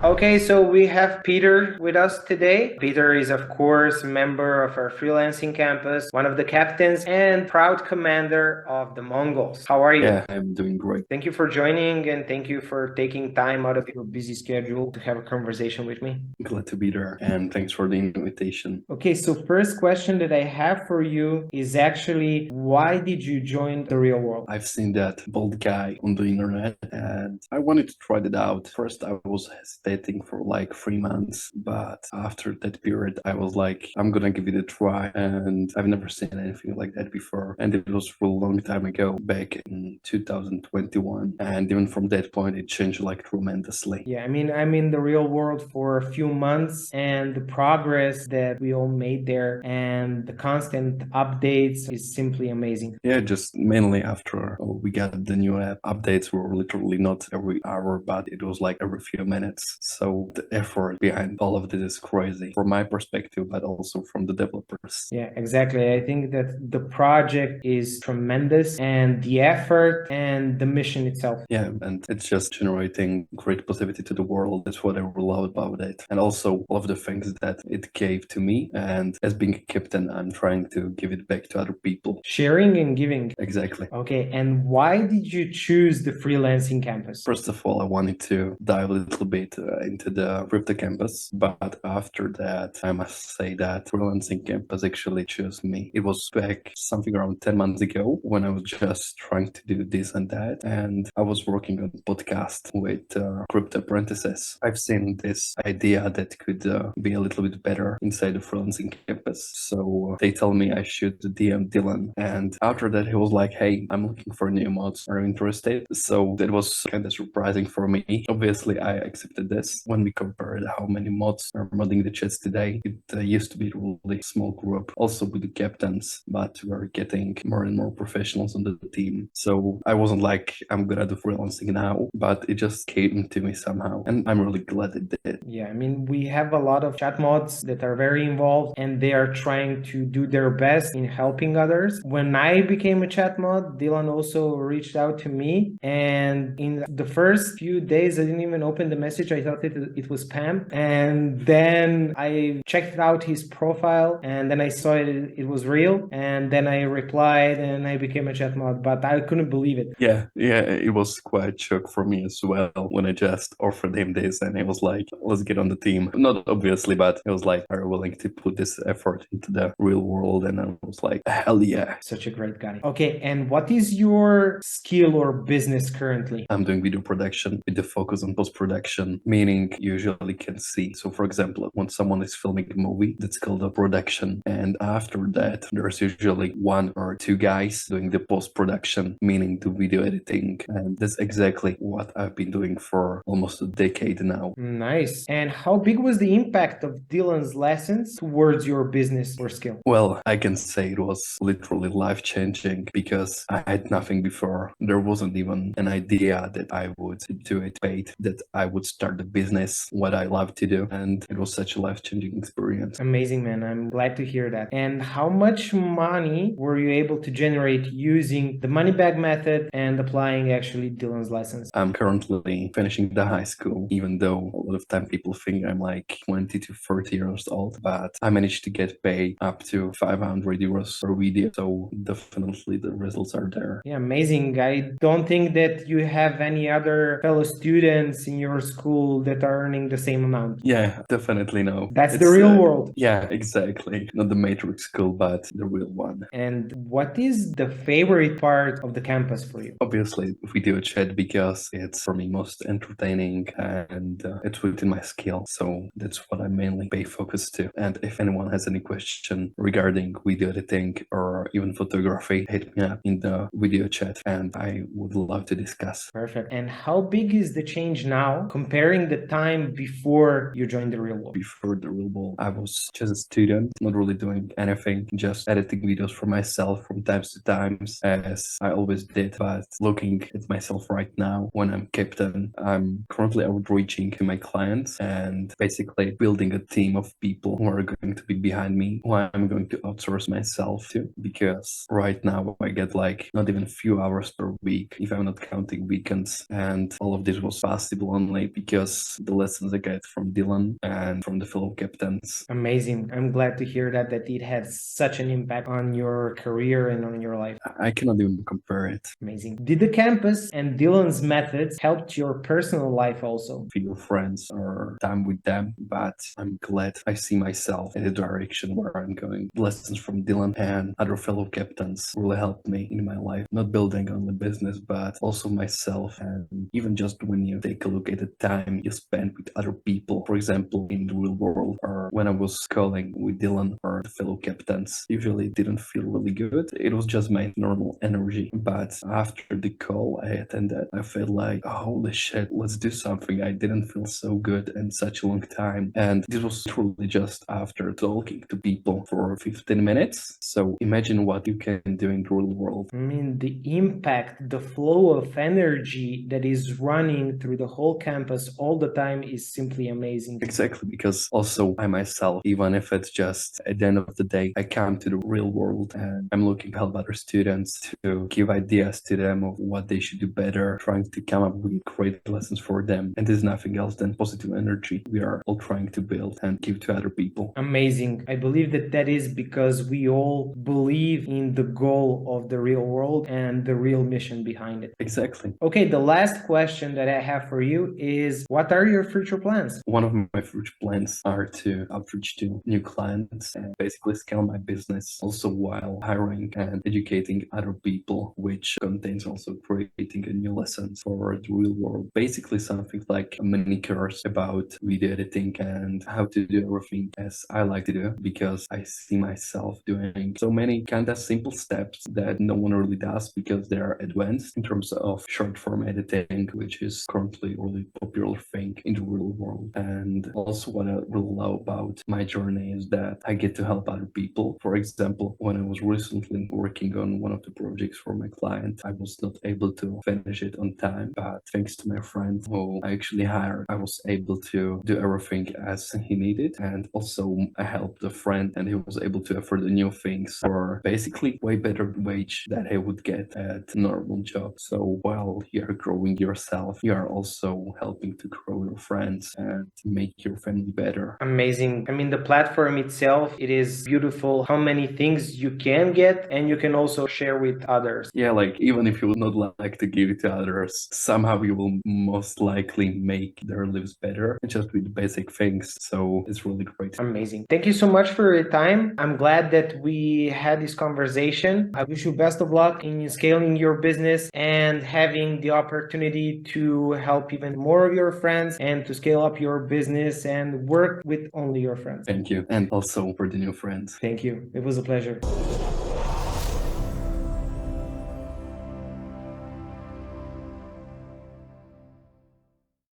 Okay, so we have Peter with us today. Peter is, of course, a member of our freelancing campus, one of the captains, and proud commander of the Mongols. How are you? Yeah, I'm doing great. Thank you for joining and thank you for taking time out of your busy schedule to have a conversation with me. Glad to be there, and thanks for the invitation. Okay, so first question that I have for you is actually, why did you join the real world? I've seen that bald guy on the internet, and I wanted to try that out. First, I was hesitating for like 3 months, but after that period, I was like, I'm gonna give it a try, and I've never seen anything like that before. And it was for a long time ago, back in 2021, and even from that point, it changed like tremendously. Yeah, I mean, I'm in the real world for a few months, and the progress that we all made there and the constant updates is simply amazing. Yeah, just mainly after we got the new app, updates were literally not every hour, but it was like every few minutes. So the effort behind all of this is crazy from my perspective, but also from the developers. Yeah, exactly. I think that the project is tremendous, and the effort and the mission itself. Yeah, and it's just generating great positivity to the world. That's what I love about it. And also all of the things that it gave to me. And as being a captain, I'm trying to give it back to other people. Sharing and giving. Exactly. Okay, and why did you choose the freelancing campus? First of all, I wanted to dive a little bit into the crypto campus, but after that, I must say that freelancing campus actually chose me. It was back something around 10 months ago when I was just trying to do this and that, and I was working on a podcast with crypto apprentices. I've seen this idea that could be a little bit better inside the freelancing campus, so they tell me I should DM Dylan, and after that he was like, "Hey, I'm looking for new mods. Are you interested?" So that was kind of surprising for me. Obviously, I accepted this. When we compared how many mods are modding the chats today, it used to be a really small group, also with the captains, but we're getting more and more professionals on the team. So I wasn't like, I'm gonna do freelancing now, but it just came to me somehow, and I'm really glad it did. Yeah, I mean, we have a lot of chat mods that are very involved and they are trying to do their best in helping others. When I became a chat mod, Dylan also reached out to me, and in the first few days, I didn't even open the message. I thought it was spam. And then I checked out his profile, and then I saw it was real. And then I replied and I became a chat mod, but I couldn't believe it. Yeah, it was quite shock for me as well when I just offered him this, and he was like, let's get on the team. Not obviously, but he was like, are you willing to put this effort into the real world? And I was like, hell yeah. Such a great guy. Okay, and what is your skill or business currently? I'm doing video production with the focus on post-production, meaning you usually can see. So for example, when someone is filming a movie, that's called a production. And after that, there's usually one or two guys doing the post-production, meaning the video editing. And that's exactly what I've been doing for almost a decade now. Nice. And how big was the impact of Dylan's lessons towards your business or skill? Well, I can say it was literally life-changing because I had nothing before. There wasn't even an idea that I would do it paid, that I would start a business, what I love to do. And it was such a life-changing experience. Amazing, man. I'm glad to hear that. And how much money were you able to generate using the money bag method and applying actually Dylan's lessons? I'm currently finishing the high school, even though a lot of time people think I'm like 20 to 30 years old, but I managed to get paid up to 500 euros per video. So definitely the results are there. Yeah, amazing. I don't think that you have any other fellow students in your school that are earning the same amount. Yeah, definitely no. That's the real world. Yeah, exactly. Not the Matrix school, but the real one. And what is the favorite part of the campus for you? Obviously, video chat because it's for me most entertaining and it's within my skill. So that's what I mainly pay focus to. And if anyone has any question regarding video editing or even photography, hit me up in the video chat and I would love to discuss. Perfect. And how big is the change now comparing the time before you joined the real world? Before the real world, I was just a student, not really doing anything, just editing videos for myself from times to times, as I always did. But looking at myself right now, when I'm captain, I'm currently outreaching to my clients and basically building a team of people who are going to be behind me, who I'm going to outsource myself to, because right now I get like not even a few hours per week, if I'm not counting weekends. And all of this was possible only because just the lessons I get from Dylan and from the fellow captains. Amazing. I'm glad to hear that it had such an impact on your career and on your life. I cannot even compare it. Amazing. Did the campus and Dylan's methods help your personal life also? Feel friends or time with them, but I'm glad I see myself in the direction where I'm going. Lessons from Dylan and other fellow captains really helped me in my life, not building on the business, but also myself. And even just when you take a look at the time you spend with other people, for example, in the real world, or when I was calling with Dylan or the fellow captains, usually didn't feel really good. It was just my normal energy. But after the call I attended, I felt like, oh, holy shit, let's do something. I didn't feel so good in such a long time. And this was truly just after talking to people for 15 minutes. So imagine what you can do in the real world. I mean, the impact, the flow of energy that is running through the whole campus all the time is simply amazing. Exactly, because also I myself, even if it's just at the end of the day, I come to the real world and I'm looking to help other students, to give ideas to them of what they should do better, trying to come up with great lessons for them. And there's nothing else than positive energy we are all trying to build and give to other people. Amazing. I believe that is because we all believe in the goal of the real world and the real mission behind it. Exactly. Okay, the last question that I have for you is, what are your future plans? One of my future plans are to outreach to new clients and basically scale my business, also while hiring and educating other people, which contains also creating a new lessons for the real world. Basically something like a mini course about video editing and how to do everything as I like to do, because I see myself doing so many kind of simple steps that no one really does because they are advanced in terms of short form editing, which is currently a really popular thing in the real world. And also what I really love about my journey is that I get to help other people. For example, when I was recently working on one of the projects for my client, I was not able to finish it on time, but thanks to my friend who I actually hired, I was able to do everything as he needed. And also I helped a friend and he was able to afford the new things for basically way better wage that he would get at a normal job. So while you are growing yourself, you are also helping to grow your friends and to make your family better. Amazing. I mean, the platform itself, it is beautiful how many things you can get and you can also share with others. Yeah, like even if you would not like to give it to others, somehow you will most likely make their lives better just with basic things. So it's really great. Amazing. Thank you so much for your time. I'm glad that we had this conversation. I wish you best of luck in scaling your business and having the opportunity to help even more of your friends and to scale up your business and work with only your friends. Thank you. And also for the new friends. Thank you. It was a pleasure.